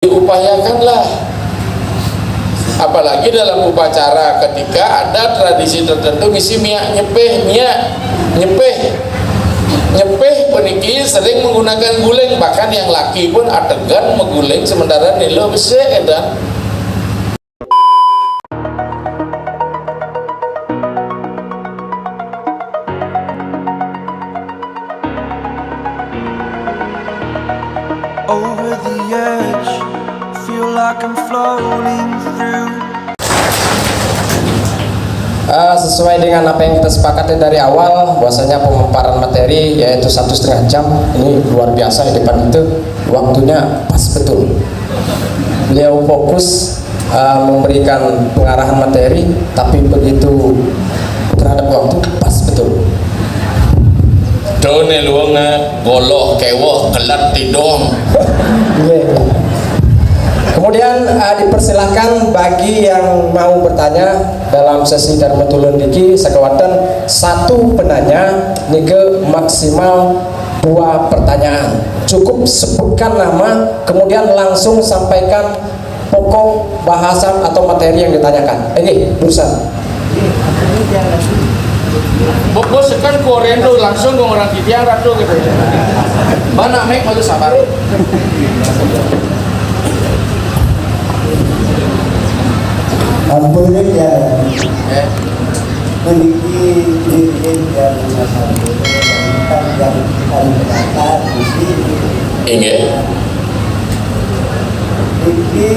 diupayakanlah, apalagi dalam upacara ketika ada tradisi tertentu misi nyepeh peniki sering menggunakan guling, bahkan yang laki pun adegan mengguling sementara nilo besi edan. Over the edge, feel like I'm floating through. Sesuai dengan apa yang kita sepakati dari awal, bahwasanya pemaparan materi yaitu 1,5 jam. Ini luar biasa di depan itu, waktunya pas betul. Beliau fokus memberikan pengarahan materi, tapi begitu terhadap waktu pas betul. Done luang goloh kewoh kelat tidong. Kemudian dipersilahkan bagi yang mau bertanya dalam sesi Dharma Tulun Diki sekawatan satu penanya nike maksimal 2 pertanyaan. Cukup sebutkan nama kemudian langsung sampaikan pokok bahasan atau materi yang ditanyakan. Ini berusaha. Bos kan korendo langsung dong orang Kitiang ratu gitu. Mana mek mau sabar. Ampun ya, memiliki yang masalah yang berkata di sini. Ingat. Ini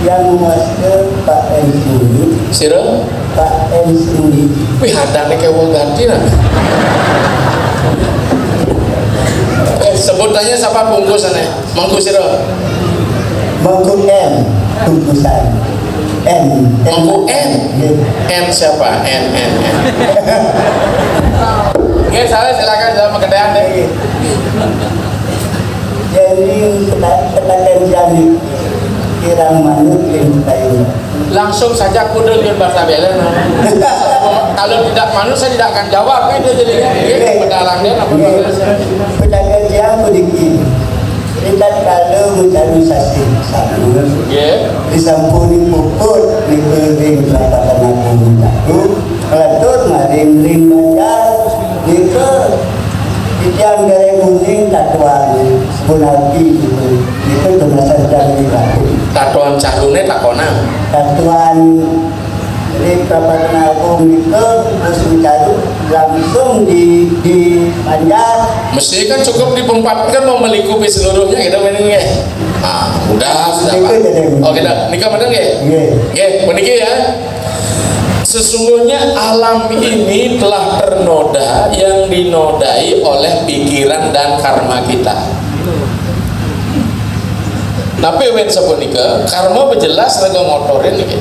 yang masuk Pak Ensini. Sira? Pak Ensini. Wih hadane kewoh ganti nah. Sebutannya siapa bungkusannya? Mangku sira. Mangku M. Bungkusan. N. Mangku N. N siapa? N. Oke, saya silakan dalam pekerjaan deh. Jadi tenaga jadi kirang manut yang tahu. Langsung saja kudu dengan bahasa Belen. Kalau tidak manut saya tidak akan jawab kan itu jadinya. Pedalangnya apa bahasa? Pedagang yang berdiki. Kita kalau mencari sasi satu, disampuni puput di kering perapatan aku mintaku, pelatur marim ring banjar, yang dari kuning tatuan bunalki itu tulisan dari batu. Tatuan carune takona. Tatuan di perapatan aku itu terus mencari langsung di banjar. Mesti kan cukup dipempat kan mau melingkupi seluruhnya kita mainin ya. Ah, udah sudah Pak. Oh kita nikah bener ya? Iya. Meniki ya. Sesungguhnya alam ini telah ternoda yang dinodai oleh pikiran dan karma kita. Tapi wen sapunika karma berjelas rega ngotorin iki.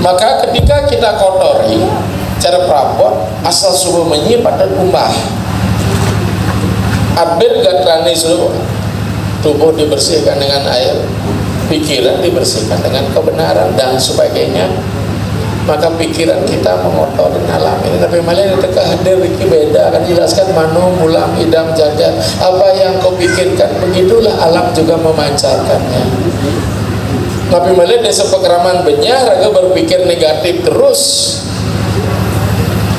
Maka ketika kita kotori cara perabot asal subuh menyi pada kumbah. Abir gatrani seluruh tubuh dibersihkan dengan air, pikiran dibersihkan dengan kebenaran dan sebagainya. Maka pikiran kita mengotori alam ini. Tapi malah ketika hadir iki beda akan jelaskan mano mulam idam jaga. Apa yang kau pikirkan begitulah alam juga memancarkannya. Tapi malah desa pekraman benyah raga berpikir negatif terus.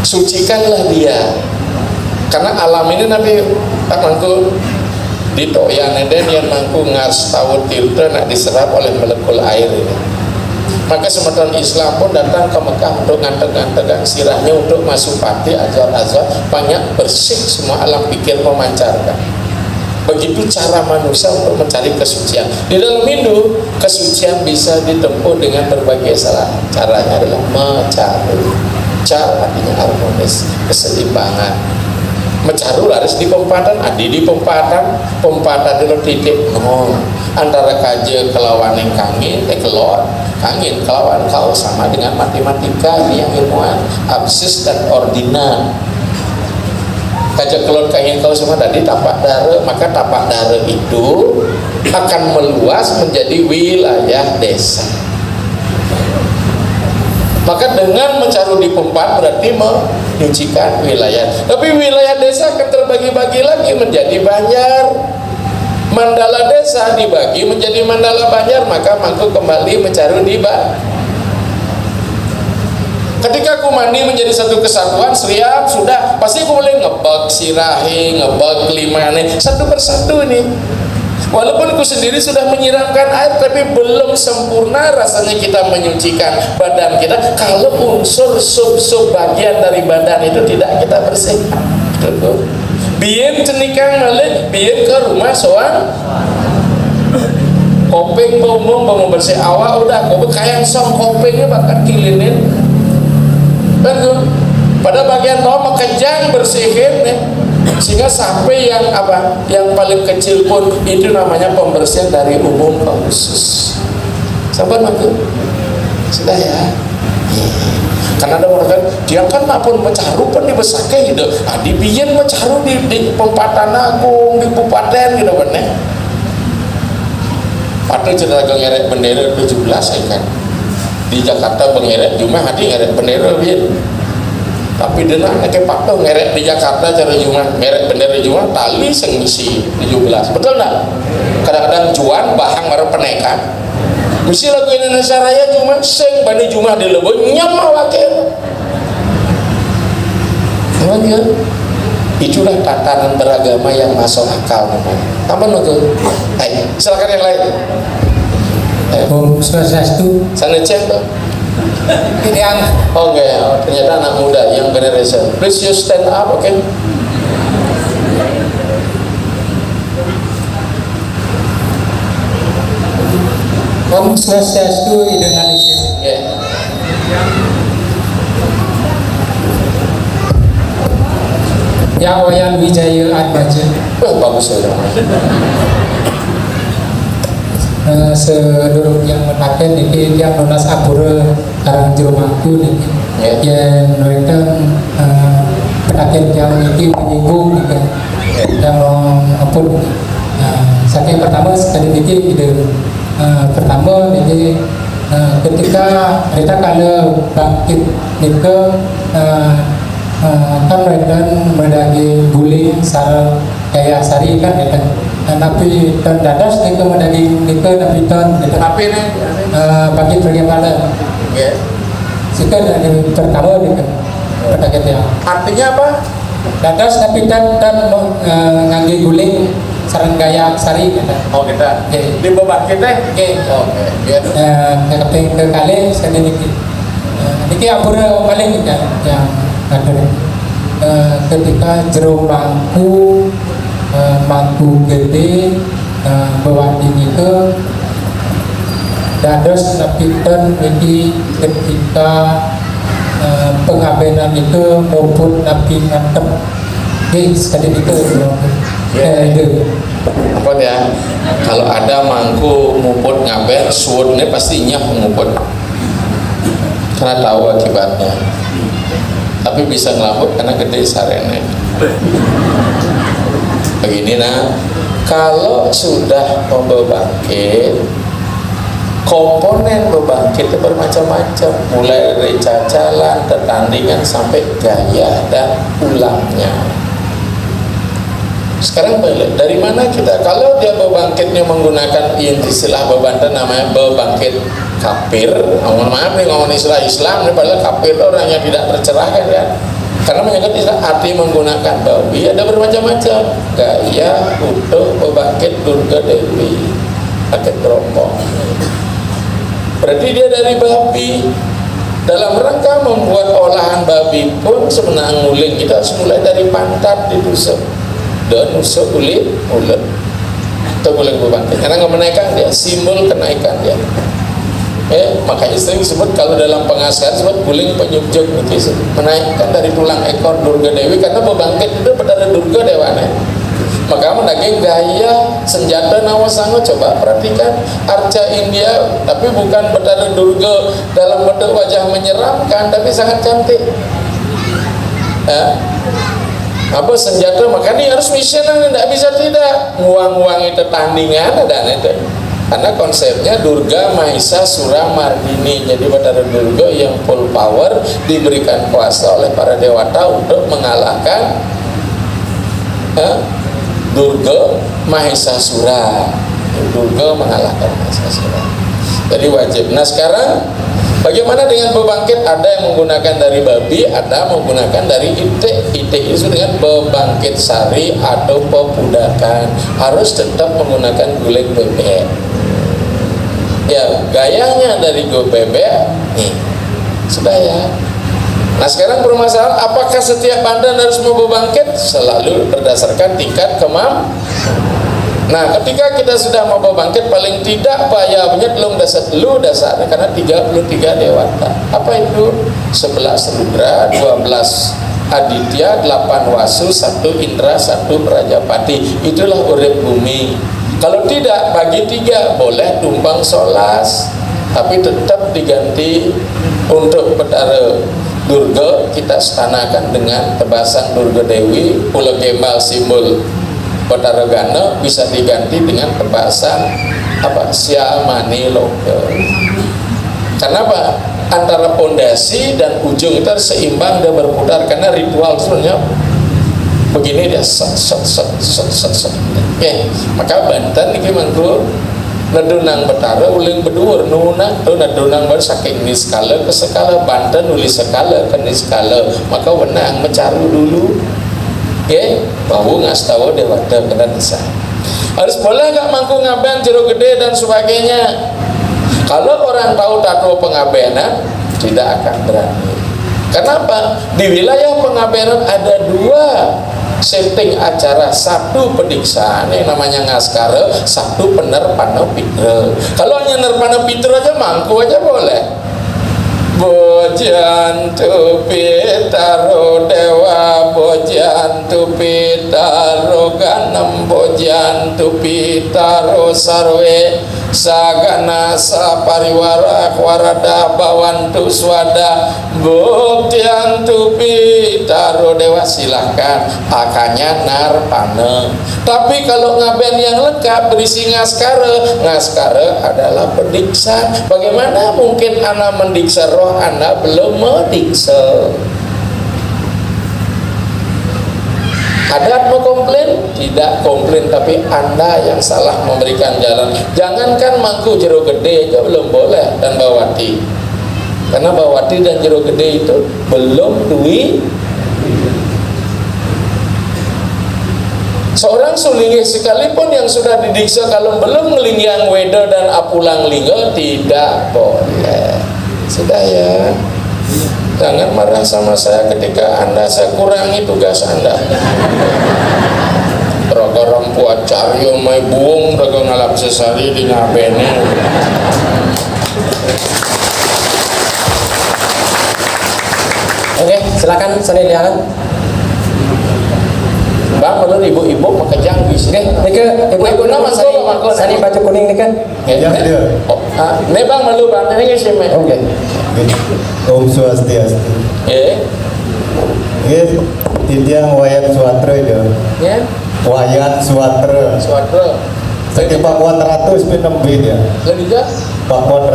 Sucikanlah dia. Karena alam ini Nabi mangku ditoyan dan yang mangku ngas tahu tilta nak diserap oleh molekul air ini. Maka semeton Islam pun datang ke Mekah untuk nganteng-nganteng sirahnya untuk masuk pati azar-azar banyak bersih semua alam pikir memancarkan. Begitu cara manusia untuk mencari kesucian. Di dalam Hindu kesucian bisa ditempuh dengan berbagai caranya adalah mencari. Cara artinya harmonis, keseimbangan. Mencaru harus di pempatan, adi di pempatan itu titik antara kaje kelawan yang kangin, kelor kangin kelawan kau sama dengan matematika ini yang ilmuwan absis dan ordinat. Kaje kelor kangin kau sama tadi tapak dara, maka tapak dara itu akan meluas menjadi wilayah desa. Maka dengan mencaru di pempat berarti menyucikan wilayah. Tapi wilayah desa akan terbagi-bagi lagi menjadi banjar, mandala desa desa dibagi menjadi mandala banjar, maka mangku kembali mencari diba. Ketika aku mandi menjadi satu kesatuan, siap sudah, pasti aku boleh ngebak sirahi, ngebak limane, satu persatu ini. Walaupun aku sendiri sudah menyiramkan air, tapi belum sempurna rasanya kita menyucikan badan kita kalau unsur sub-sub bagian dari badan itu tidak kita bersihkan. Biar cenikang malik, biar ke rumah soal kopeng bangun bersih awak udah kopeng kayak song kopengnya bakal kilinin. Betul. Pada bagian bawah makejang bersihin nih, sehingga sampai yang apa, yang paling kecil pun itu namanya pembersihan dari umum ke khusus. Sabar maksud? Sudah ya. Karena ada orang kan, dia kan pun mencaru pun dibesarkan gitu. Di biyen mencaru di Pempatan Agung, di Bupaten gitu bener. Padahal cerita ngeret bendera 17 kan. Di Jakarta pengeret cuma hati ngeret bendera biar, tapi denang ke patung ngeret di Jakarta cara cuma ngeret bendera cuma tali sing misi 17, betul nggak? Kadang-kadang juan bahang marah penekan misi lagu Indonesia Raya cuma sing bani cuma di lebo nyama wakil namanya. Itulah tatanan beragama yang masuk akal namanya. Tambah betul. Ayo silakan yang lain. Om Swastiastu. Sana cek tuh. Ini yang Oke, ternyata anak muda yang generation. Please you stand up, oke? Om Swastiastu Indonesia. Ya. Ya Wayan Wijaya Atmaja. Bagus ya. Seluruh yang menaken niki yang lunas apura karang jerumangku niki yang mereka penaken yang niki menyinggung niki yang ampun saking pertama sekali niki ide pertama niki ketika kita kalau bangkit niki kan mereka mendagi guling sarang kayak sari kan ya tapi ton dadas nih daging nih tapi ton Tapi nih, bagi bagaimana ya. jika dari pertama nih kan pertanyaannya Artinya apa? dadas tapi ton ngangge guling sarang gaya sari kan Oh kita Oke. di beban kita. oke Oke, biar. keping ke kali sekali niki niki apura paling kan yang ada ketika jeruk mangku gede bawa ini ke dados napiten ini ketika pengabenan itu maupun napi ngantem sekali itu itu Apa ya? Kalau ada mangku muput ngaber, suwunnya pasti nyah muput. Karena tahu akibatnya. Tapi bisa ngelambut karena gede sarene. Begini nah, kalau sudah membangkit, komponen bebangkit itu bermacam-macam, mulai dari cacalan, tertandingan sampai gaya dan ulangnya. Sekarang balik, dari mana kita? Kalau dia bebangkitnya menggunakan istilah bebanten namanya bebangkit kafir. Mohon maaf nih ngomong istilah Islam, ini padahal kafir itu orang yang tidak tercerahkan ya. Karena menyangkut istilah arti menggunakan babi ada bermacam-macam. Gaya, utuh, bebangkit, Durga Dewi, pakai teropong. Berarti dia dari babi. Dalam rangka membuat olahan babi pun sebenarnya nguling kita harus mulai dari pantat ditusuk dan nusuk kulit mulut. Itu boleh bebangkit. Karena nggak menaikkan dia, simbol kenaikan dia. Makanya sering disebut kalau dalam pengasaran disebut guling penyubjek itu menaikkan dari tulang ekor Durga Dewi karena bebangkit itu pada Durga Dewana. Maka mendaging gaya senjata Nawasango, coba perhatikan arca India tapi bukan betada Durga dalam bentuk wajah menyeramkan tapi sangat cantik. Apa senjata makanya harus misioner, tidak bisa tidak nguang-nguang itu tandingan ada itu. Karena konsepnya Durga Mahisa Sura Mardini, jadi betara Durga yang full power diberikan kuasa oleh para dewata untuk mengalahkan Durga Mahisa Sura. Durga mengalahkan Mahasiswa. Jadi wajib. Nah sekarang bagaimana dengan bebangkit? Ada yang menggunakan dari babi, ada menggunakan dari itik. Itik itu dengan bebangkit sari atau pepudakan. Harus tetap menggunakan gulai bebek. Ya, gayanya dari gulai bebek nih. Sudah ya. Nah sekarang permasalahan, apakah setiap bandan harus mau bebangkit? Selalu berdasarkan tingkat Nah ketika kita sudah mau bangkit, paling tidak payahnya belum dasarnya karena 33 dewata. Apa itu? 11 Rudra, 12 Aditya, 8 Wasu, 1 Indra, 1 Prajapati. Itulah urip bumi. Kalau tidak, bagi 3 boleh tumpang solas, tapi tetap diganti. Untuk Betara Durga kita stanakan dengan tebasan Durga Dewi. Pulau Gembal simbol Betara Gana bisa diganti dengan tebasan Siamani Loka. Kenapa? Antara pondasi dan ujung itu seimbang dan berputar, karena ritual sebenarnya begini dia set. Oke, maka Banten ini mangku nadunang Betara uling berdua nunang nadunang bersaking niskala ke skala, Banten uli skala ke niskala, maka wenang mencaru dulu. Oke, bau ngas tahu dewata kena desa. Harus boleh nggak mangku ngaben jeruk gede dan sebagainya. Kalau orang tahu tato pengabenan tidak akan berani. Kenapa? Di wilayah pengabenan ada 2 setting acara, 1 pediksaan yang namanya ngaskara, 1 penerpana pitra. Kalau hanya nerpana pitra aja mangku aja boleh. Bojantu pitaro dewa, bojantu pitaro ganam, bojantu pitaro sarwe sagana sapariwara warada bawantu swada, bojantu pitaro dewa. Silahkan akanya narpana. Tapi kalau ngaben yang lengkap berisi ngaskara, ngaskara adalah pendiksa. Bagaimana mungkin anak mendiksa roh Anda belum mendiksa? Adat mau komplain? Tidak komplain, tapi Anda yang salah memberikan jalan. Jangankan mangku jeruk gede aja belum boleh, dan bawati. Karena bawati dan jeruk gede itu belum duit. Seorang sulingih sekalipun yang sudah didiksa, kalau belum ngelingyang weda dan apulang lingga tidak boleh. Sudah ya, jangan marah sama saya ketika saya kurangi tugas Anda. Program puat caryo mai buung dagang ngalap sesari di ngabene. Oke, silakan Sani Lianan. Bang, menurut ibu-ibu pakai janggis. Oke, ibu-ibu nama Sani baju kuning nih kan? Ya, ini bang malu bang, ini sih me. Oke. Om Swastiastu. Ini tindiang wayan suatra itu. Ya. Wayan suatra. Suatra. Jadi Pakuan Ratu sepinem ya. Lebih jauh. Pakuan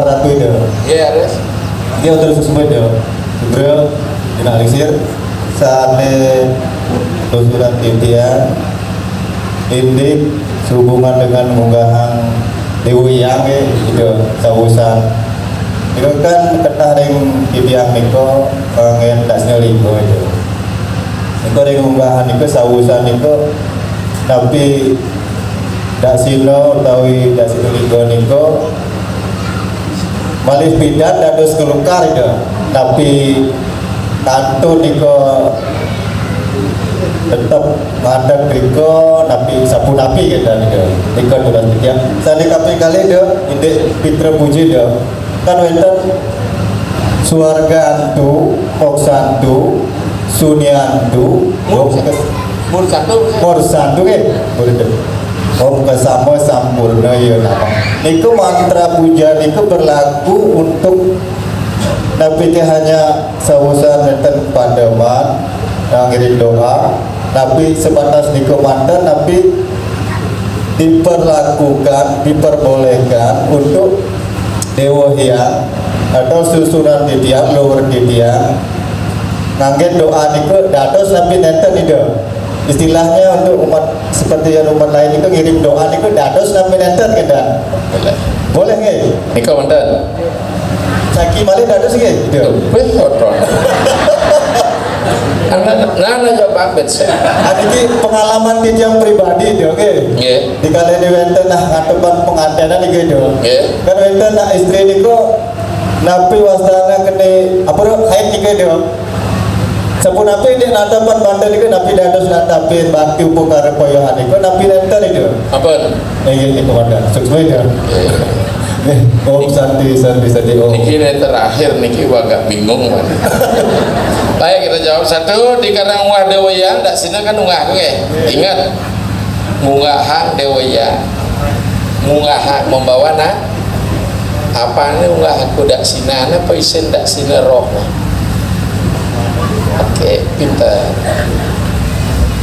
Ratu itu. Ya, res. Dia terus semua itu. Bro, dinalisir saat lusuran tindiang ini sehubungan dengan munggahan Dewi Yang itu sausan. Itu kan ketaring tindiang niko pengen dasnya linggo itu. Niko ring munggahan niko sausan niko tapi dak sino utawi dak sino linggo niko malih pindah dados kelukar itu. Tapi tantu niko tetap ada kriko napi sapu napi kita niko duran tiga sani kapi kali do inde pitra puji do kan wenten suarga antu oksantu suniantu Mur morsantu ke Om kesamo sampurna ya nama niku mantra puja niku berlaku untuk tapi hanya sawusan wenten pandaman ngirim doa, tapi sebatas niku mantan, tapi diperlakukan, diperbolehkan untuk dewa hiang atau susunan titiang, luhur titiang ngangge doa niku dados tapi nenten itu istilahnya untuk umat seperti yang umat lain itu ngirim doa itu dados nami nenten kita boleh nggak? Nika wonten. Saki malih dados nggih? Gitu. Wih, kotor. Nana jawab abet sih. Ini pengalaman yang pribadi itu, oke? Nggih. Di kali di wenten nah ngadepan pengantinan iki itu. Nggih. Kan wenten nah istri niku napi wasdana kene apa haid iki itu. Sepun napi di ngadepan banten niku napi dados natapin bakti upukara poyohan niku napi nenten itu. Apa? Iki komandan. Sukses itu. Om Santi Om. Niki ini terakhir niki agak bingung man. Baik kita jawab satu di karang unggah dewaya, ndak sini kan unggah ke. Ingat munggah hak dewaya, munggah hak membawa nak. Apa ini unggah aku dak sina, apa isen dak sina roh. Oke, pintar.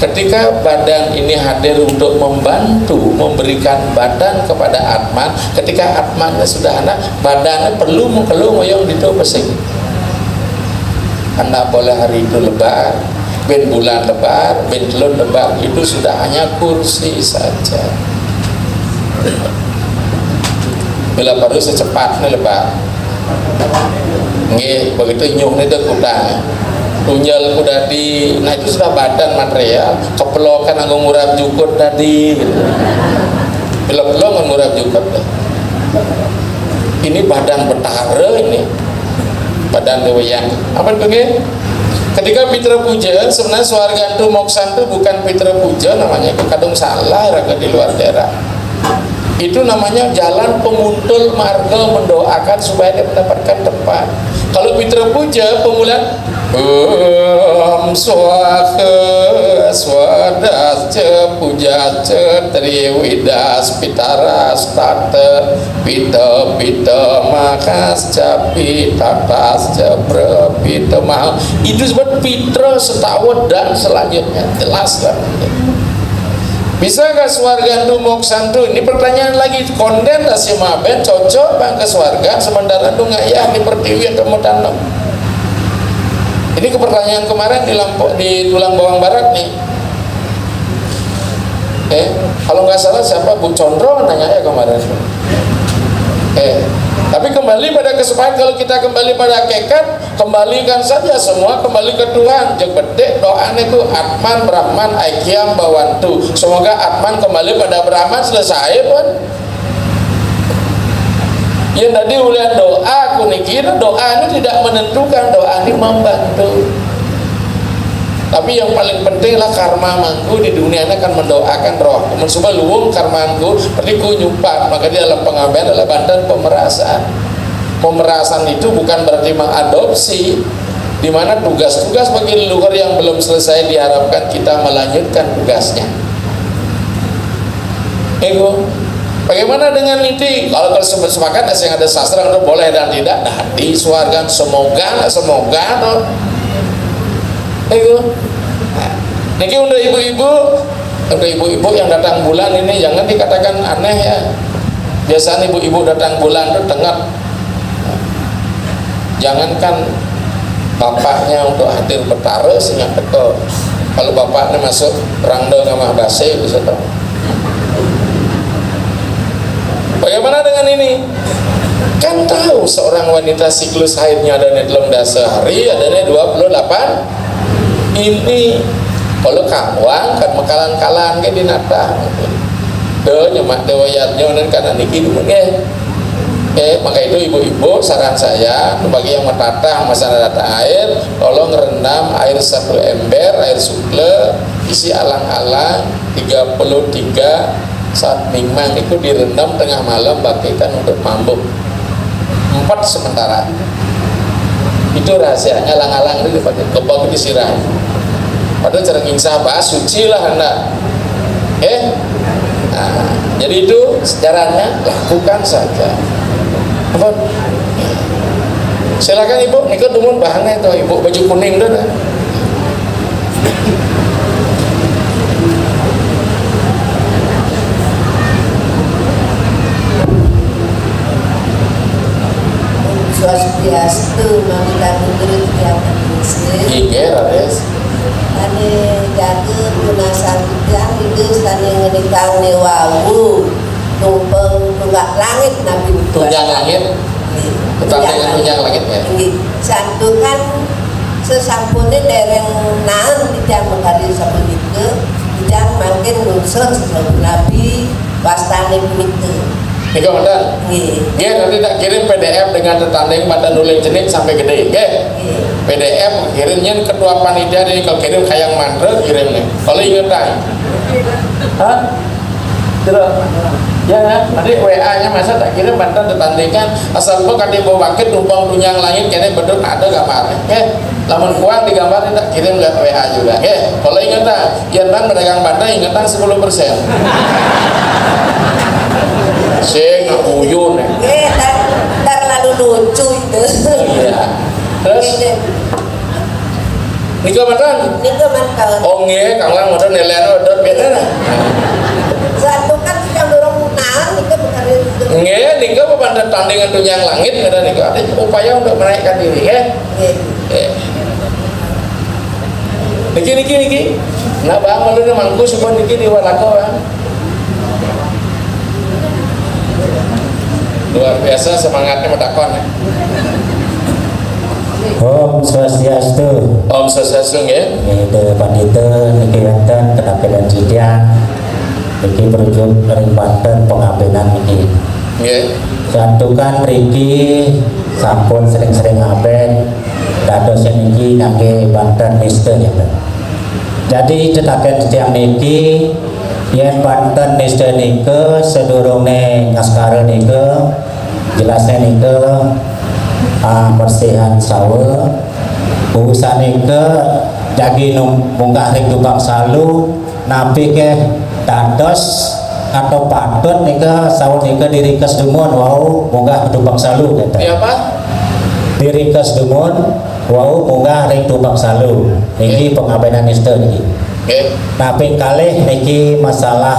Ketika badan ini hadir untuk membantu memberikan badan kepada Atman, ketika Atmannya sudah anak, badannya perlu mengkeluh ngoyong di itu pesing. Anda boleh hari itu lebar, ben bulan lebar, ben telun lebar, itu sudah hanya kursi saja. Bila baru secepatnya lebar, nggih begitu nyuh itu kuda. Tunjal kuda di, nah itu sudah badan material, kepelokan anggo ngurap jukut tadi, pelok-pelok ngurap jukut. Ini badan betara ini, badan dewayang. Apa itu? Ketika Pitra Puja, sebenarnya Swargantu Moksan itu bukan Pitra Puja, namanya itu kadung salah raga di luar daerah. Itu namanya jalan pemuntul marga mendoakan supaya dia mendapatkan tempat. Kalau Pitra Puja pemulaan Om Swaha Swadasca Pujasca Triwidas Pitaras Tata Pita Pita Makasca Pitatasca Prapita Mahal. Itu sebut Pitra setawat dan selanjutnya. Jelas lah. Bisa nggak Swargantu Moksantu? Ini pertanyaan lagi, konden si Maben cocok bang ke Swarga sementara tu nggak ya di pertiwi yang kamu tanam. Ini ke pertanyaan kemarin di tulang bawang barat nih. Kalau nggak salah siapa Bu Condro nanya ya kemarin. Tapi kembali pada kesempatan, kalau kita kembali pada hakikat, kembalikan saja semua kembali ke Tuhan. Jeung bedek doa itu Atman Brahman Aikyam Bawantu. Semoga Atman kembali pada Brahman, selesai pun. Yang tadi ulian doa aku nikir, doa ini tidak menentukan, doa ini membantu. Tapi yang paling penting lah karma mangku di dunia ini akan mendoakan roh. Mensuba luwung karmaku, seperti ku nyumpat. Maka di dalam pengambilan adalah bantuan pemerasan. Pemerasan itu bukan berarti mengadopsi, di mana tugas-tugas bagi leluhur yang belum selesai diharapkan kita melanjutkan tugasnya. Ego. Bagaimana dengan ini? Kalau sepakat yang ada sastra itu boleh dan tidak. Nah, di Swarga semoga no. Ego. Nah, niki untuk ibu-ibu yang datang bulan ini jangan dikatakan aneh ya. Biasanya ibu-ibu datang bulan itu tengah. Jangankan bapaknya untuk hadir betara sehingga teko. Kalau bapaknya masuk rangdo sama dase bisa tahu. Bagaimana dengan ini? Kan tahu seorang wanita siklus haidnya ada dalam sehari, ada 28. Ini kalau kawang kan makalan-kalan ke dinatang. Nyemak dewayatnya dan karena niki dulu maka itu ibu-ibu saran saya bagi yang mendatang masalah data air, tolong rendam air 1 ember air suple isi alang-alang 33 saat mingmang itu direndam tengah malam bagikan untuk mabuk 4 sementara. Itu rahasianya alang-alang itu dipakai kebak disirah. Padahal cara insah bahas suci lah anda. Nah, jadi itu sejarahnya lakukan saja. Apa? Silakan ibu, ini kan dumun bahannya itu ibu baju kuning tuh. Swastiastu, meminta turut tiap manusia. Iya, Rades. Tani jadi lunasan tiang itu tani ngenikang newawu tumpeng tunggak langit nabi tunjang langit, tetangga tunjang langit ya. Satu kan sesampune dereng naon tidak menghari sapunika tidak makin unsur sesampun nabi wastane punika. Nika mantan. Nggih, nanti tak kirim PDF dengan tetanding pada nulis jenis sampai gede, nggih. PDF kirimnya ketua panitia ini kalau kirim kayang mantra kirimnya. Kalau ingetan. Hah? Terus ya, nanti WA-nya masa tak kirim mantan tetandingan asal kok kan bawa bakit numpang tunyang langit kene beduk ada gambarnya. Nggih. Lamun kuat digambar tak kirim lewat WA juga, nggih. Kalau ingetan, jantan pedagang bantai ingetan 10%. Saya nggak uyun ya. Terlalu lucu itu. Iya. Terus Nika mantan? Nika mantan. Oh nggih, Kang Lang udah nilai udah beda lah. Satu kan sudah dorong nahan, Nika bukan itu. Nggih, Nika pada tandingan tunjang langit ada Nika ada upaya untuk menaikkan diri ya. Niki. Nah bang malu nih mangku supaya niki diwalako bang. Luar biasa semangatnya medakon ya. Om Swastiastu. Om Swastiastu ya. Itu pandita niki wonten kedapelan jidian. Niki berujung ring Banten pengabenan niki. Nggih. Santukan mriki sampun sering-sering ngaben dados niki kangge Banten Mister ya. Jadi cetakan tiang niki yen Banten Mister nike sedurunge ngaskara nike jelasnya nike persihan sawe urusan nike jagi munggah ring tukang salu napi ke dados atau patut nike sawe nike dirikes dumun wau munggah tukang salu kata. Iya Pak? Dirikes dumun wau munggah ring tukang salu niki pengabenan Mister niki. Tapi kalih niki masalah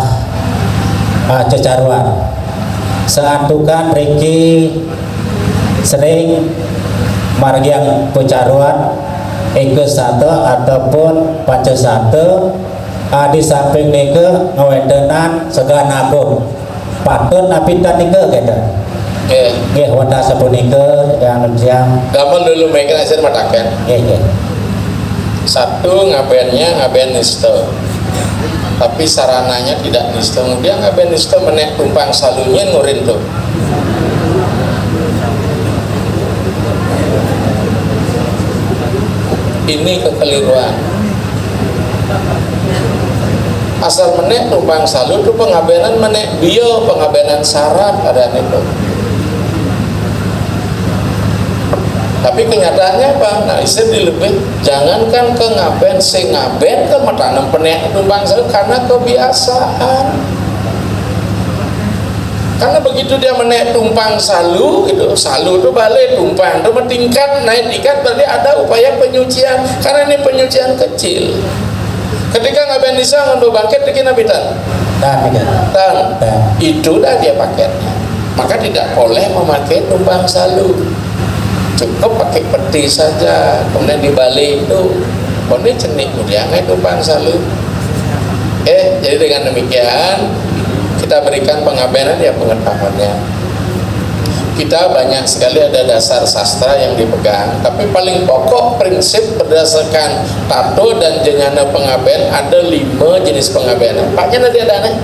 cecaruan seantukan Riki sering margiang pecaruan eke sate ataupun pace sate di samping nike ngawentenan segan agung patut napi tan nike kata nggih wonten sapunika yang gampang dulu mereka hasil matakan nggih. Satu ngaben nisto, tapi sarananya tidak nisto. Kemudian ngaben nisto menek tumpang salunya ngurin tuh. Ini kekeliruan. Asal menek tumpang salu itu pengabenan menek bio pengabenan syarat ada itu. Tapi kenyataannya apa? Nah istilah dilebih jangankan ke ngaben sing ngaben ke matanem penek tumpang salu karena kebiasaan. Karena begitu dia menek tumpang salu gitu, salu itu balik tumpang itu meningkat naik tingkat berarti ada upaya penyucian karena ini penyucian kecil. Ketika ngaben bisa ngambil bangkit bikin abitan. Dan itu dah dia paketnya. Maka tidak boleh memakai tumpang salu. Cukup pakai peti saja, kemudian dibalik itu kemudian cenik kemudian tumpang salu. Jadi dengan demikian kita berikan pengabenan ya pengetahuannya. Kita banyak sekali ada dasar sastra yang dipegang, tapi paling pokok prinsip berdasarkan tato dan jenjana pengaben ada 5 jenis pengabenan. Paknya nanti ada nih.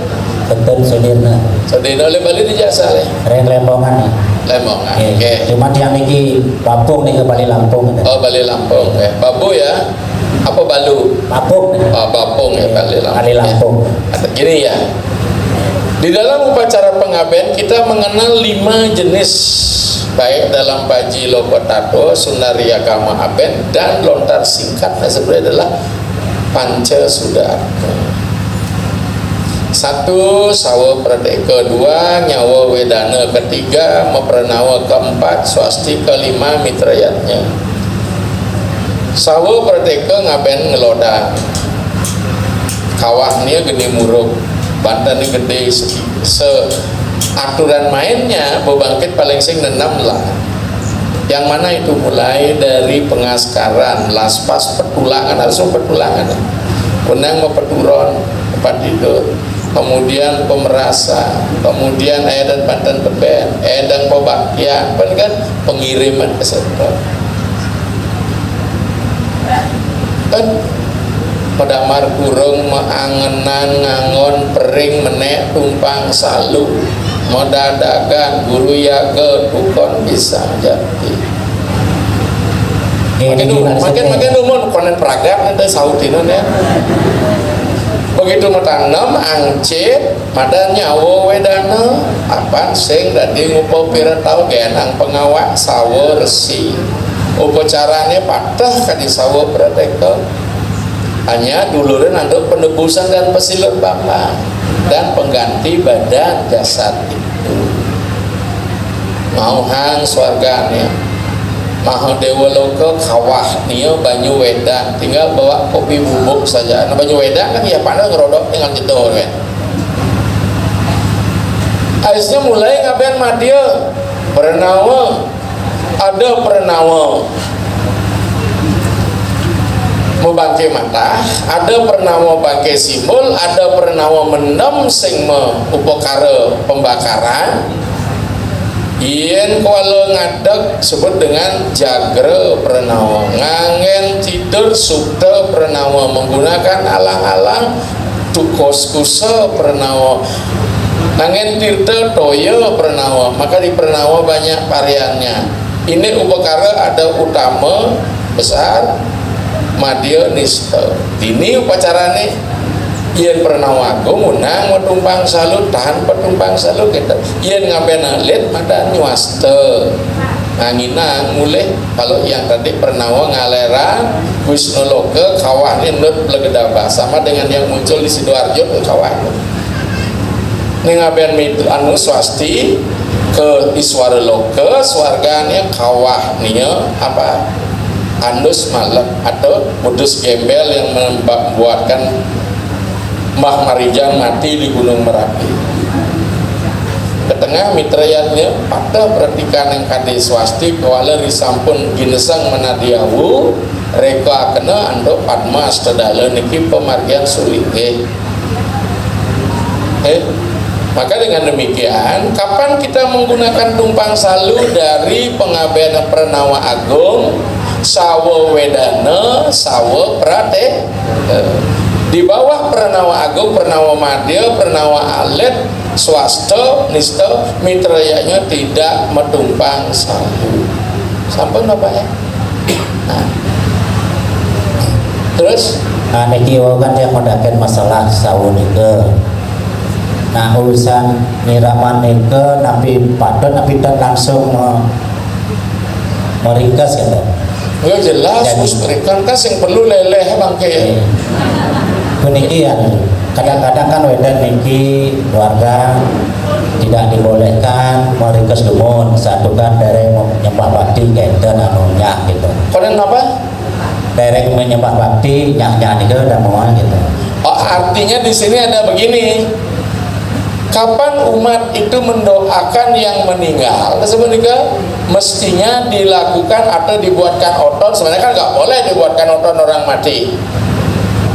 Betul Sudirna. Sudirna oleh Bali di jasa le. Ren Lembongan. Lemongan. Oke. Cuma yang niki Lampung nih ke Bali Lampung. Oh Bali Lampung. Babu ya. Apa Balu? Lampung. Oh Bapung ya Bali Lampung. Bali Lampung. Gini ya. Di dalam upacara pengaben kita mengenal 5 jenis baik dalam Baji Lokotato, Sunaria Kama Aben dan lontar singkat sebenarnya adalah Panca Sudar. 1 Sawa Pradeka, 2 Nyawa Wedana, 3 Mepranawa, 4 Swasti, 5 Mitrayatnya. Sawa Pradeka ngaben ngelodang kawahnya geni muruk Banten gede aturan mainnya bebangkit paling sing 6 lah yang mana itu mulai dari pengaskaran, laspas, petulangan, langsung petulangan, unang peturon, patido, kemudian pemerasa, kemudian edan pantan teben, edan pebaktian, kan pengiriman ke sektor. Kan padamar kurung maangenan ngangon pering menek tumpang salu modadagan guru yaga tukon bisa jadi makin umur konen pragat nanti sautin ya begitu matanam angcit madan nyawo wedana apa sing dadi ngupo pira tau genang pengawak sawo resi upacaranya patah kadi sawo prateka hanya duluran untuk penebusan dan pesilur bapa dan pengganti badan jasad itu mau hang swarganya mau dewa loka kawah nia banyu wedang tinggal bawa kopi bubuk saja. Nah banyu wedang kan ya pandang ngerodok dengan jedor kan aisnya mulai ngaben madia pernawa ada pernawa mau bangke mata, ada pernawa bangke simbol, ada pernawa mendem sing upakara pembakaran. Yen kuala ngadeg sebut dengan jagra pernawa, ngangen tidur sukta pernawa, menggunakan alang-alang tukos kusa pernawa, ngangen tirta toya pernawa. Maka di pernawa banyak variannya. Ini upakara ada utama besar madya nista. Ini upacarane yen pernawa agung unang tumpang salut tanpa tumpang salut kita. Yen ngaben alit madan nyuasta. Anginang mulai kalau yang tadi pernawa ngaleran Wisnu Loka kawah nut Blegedaba sama dengan yang muncul di Sidoarjo ke kawah. Ning ngaben mitu anu swasti ke Iswara Loka swarganya kawah nia apa andus malam atau mudus gembel yang membuatkan Mbah Marijang mati di Gunung Merapi. Ke tengah mitrayatnya pada perhatikan yang kade swasti kewala risampun ginesang menadiawu reka kena ando padma astadala niki pemargian sulinge. Maka dengan demikian kapan kita menggunakan tumpang salu dari pengabdian pernawa agung sawo wedana sawo prate di bawah pernawa agung pernawa madya pernawa alit swasta nista mitrayanya tidak metumpang salu sampun apa ya nah. Terus niki kan yang mendakan masalah sawo nika. Nah urusan niraman nika nabi padon nabi dan langsung meringkas gitu. Ya jelas harus berikan kas yang perlu leleh bangke. Demikian kadang-kadang kan wedan niki keluarga tidak dibolehkan meringkas dumun satu kan dereng menyembah bakti kenten anunya gitu. Konen apa? Dereng menyembah bakti nyak-nyak nika udah mau gitu. Oh, artinya di sini ada begini. Kapan umat itu mendoakan yang meninggal? Sebenarnya mestinya dilakukan atau dibuatkan otot. Sebenarnya kan nggak boleh dibuatkan otot orang mati.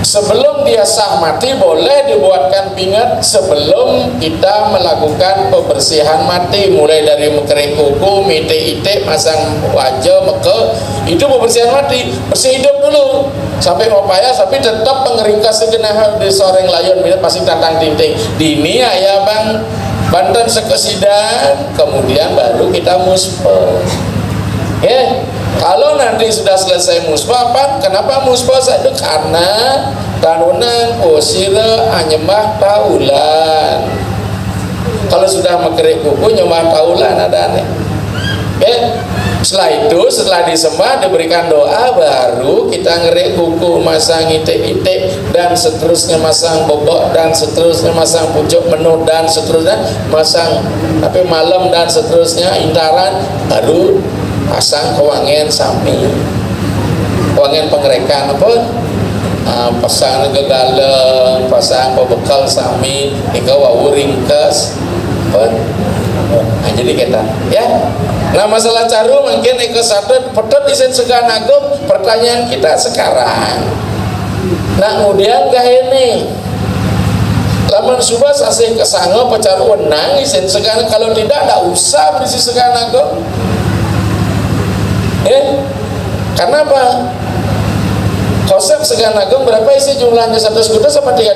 Sebelum dia sah mati boleh dibuatkan pingat sebelum kita melakukan pembersihan mati, mulai dari mekering kuku, mite-ite, masang wajah, meke, itu pembersihan mati. Bersih hidup dulu sampai upaya tapi tetap pengeringkas segenah di soreng layon masih tantang tinting dini ya bang Banten sekesidan, kemudian baru kita muspa. Kalau nanti sudah selesai muspa, apa? Kenapa muspa saja? Karena tahunan posira anyembah taulan. Kalau sudah mekerik kuku nyembah taulan ada aneh. Setelah itu, setelah disembah diberikan doa, baru kita ngerik kuku, masang itik-itik, dan seterusnya masang bobok, dan seterusnya masang pucuk menu, dan seterusnya masang tapi malam, dan seterusnya intaran, baru pasang kewangian sami, kewangian pengerekan apa? Pasang gegaleng, pasang pebekal sami, hingga wawu ringkes, Nah, jadi kita ya. Nah, masalah caru mungkin ke satu pedot isen segan agung. Pertanyaan kita sekarang. Nah, kemudian gak ini laman subas asih kesanga pecaru wenang isen segan, kalau tidak usah berisi segan agung. Karena apa? Konsep segan agung berapa isi jumlahnya 100 kuda sama 33?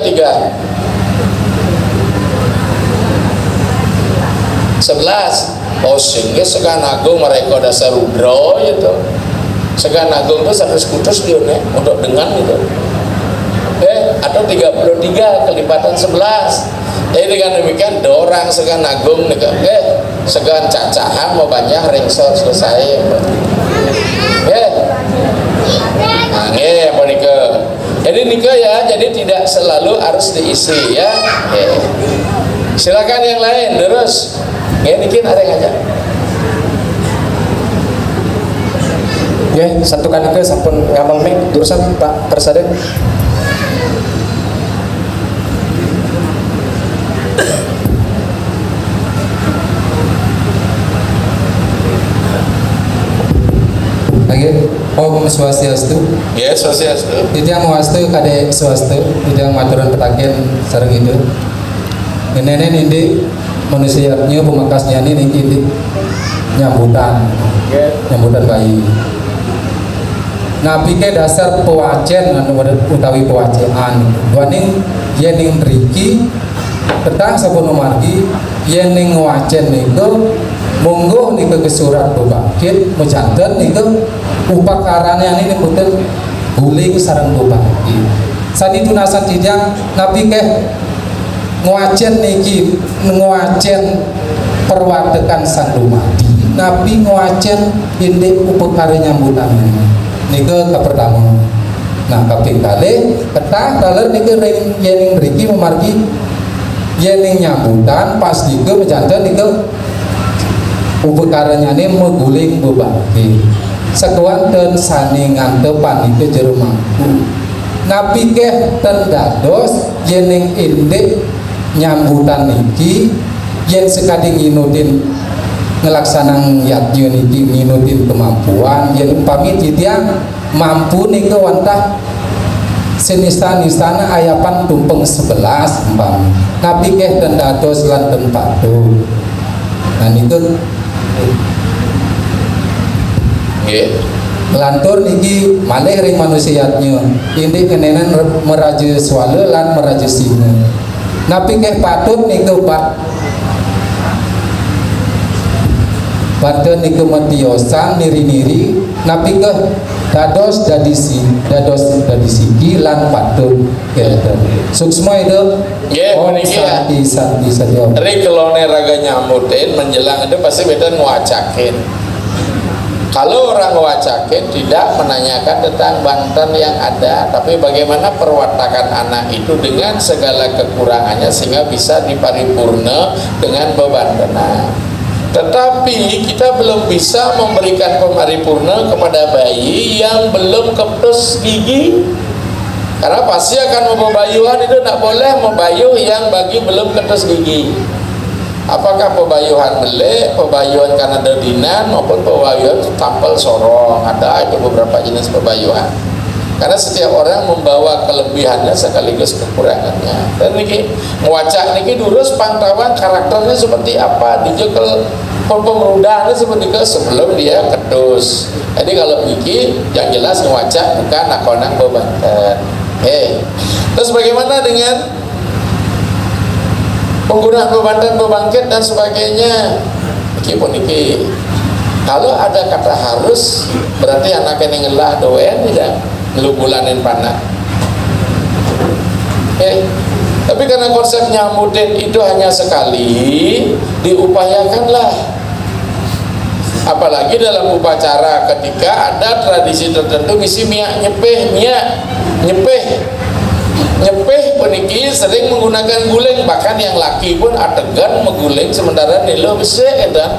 11. Oh, sehingga segan agung mereka dasar rudro gitu. Segan agung itu 100 kudus dia untuk dengan gitu. Atau 33 kelipatan 11. Jadi dengan demikian dorang segan agung nih, segan cacahan mau banyak ringsor selesai. Apa nikah? Jadi nikah ya, jadi tidak selalu harus diisi ya. Silakan yang lain terus. Mungkin ada yang ngajak. Satukan ke sampun ngamal mic jurusan Pak Presiden. Om Swastiastu. Ya, Swastiastu. Titiang Wastu kade Swastu. Titiang maturan petakin sareng itu. Nenen ini manusianya pemakasnya ini nyambutan bayi. Nabi ke dasar pewacen utawi pewacean. Waning yening riki petang sapono margi yening wacen niku monggo niku ke surat bebakit mejanten niku upakarane ini putih guling sareng bebakit. Sadi tunasan tijang nabi ke ngwacen niki ngwacen perwadekan sandumadi. Nabi ngwacen indek upakare nyambutan niku ke pertama. Nah kaping kali petang daler niku yening riki memargi yening nyambutan pas niku mejanten niku upakaranya ini meguling bebaki sekuanten sani ngantepan itu jero mangku. Nabi keh tendados yening indek nyambutan niki yen sekading nginutin ngelaksanang yatnya niki nginutin kemampuan yen umpami titiang mampu niki wantah senistana ayapan tumpeng 11 umpami. Nabi keh tendados lan tempatu. Nah niku lantur niki malih ring manusiatnya ini kenenan meraja swala lan meraja singa. Nabi keh patut niku pak pada niku matiosan niri-niri nabi keh dados dadi siki lan patut keleten suksma itu santi Ri kelone raga nyamutin menjelang itu pasti beda nguacakin. Kalau orang nguacakin tidak menanyakan tentang Banten yang ada, tapi bagaimana perwatakan anak itu dengan segala kekurangannya sehingga bisa diparipurna dengan bebantenan. Tetapi kita belum bisa memberikan pemaripurna kepada bayi yang belum kepes gigi, karena pasti akan membayuhan itu tidak boleh membayuh yang bagi belum kepes gigi. Apakah pebayuhan melek, pebayuhan karena dedinan maupun pebayuhan tampil sorong, ada itu beberapa jenis pebayuhan. Karena setiap orang membawa kelebihannya sekaligus kekurangannya. Dan niki ngwacak niki durus pantauan karakternya seperti apa, dijekel pemerudahnya seperti ke sebelum dia kedus. Jadi kalau niki yang jelas ngwacak bukan nakonang bebanten. Terus bagaimana dengan penggunaan bebanten, bebangkit dan sebagainya? Niki kalau ada kata harus berarti anak yang ngelah doen tidak ngelubulanin panah. Tapi karena konsep nyambutin itu hanya sekali, diupayakanlah. Apalagi dalam upacara ketika ada tradisi tertentu misi nyepeh peniki sering menggunakan guling, bahkan yang laki pun adegan mengguling sementara nilo besek dan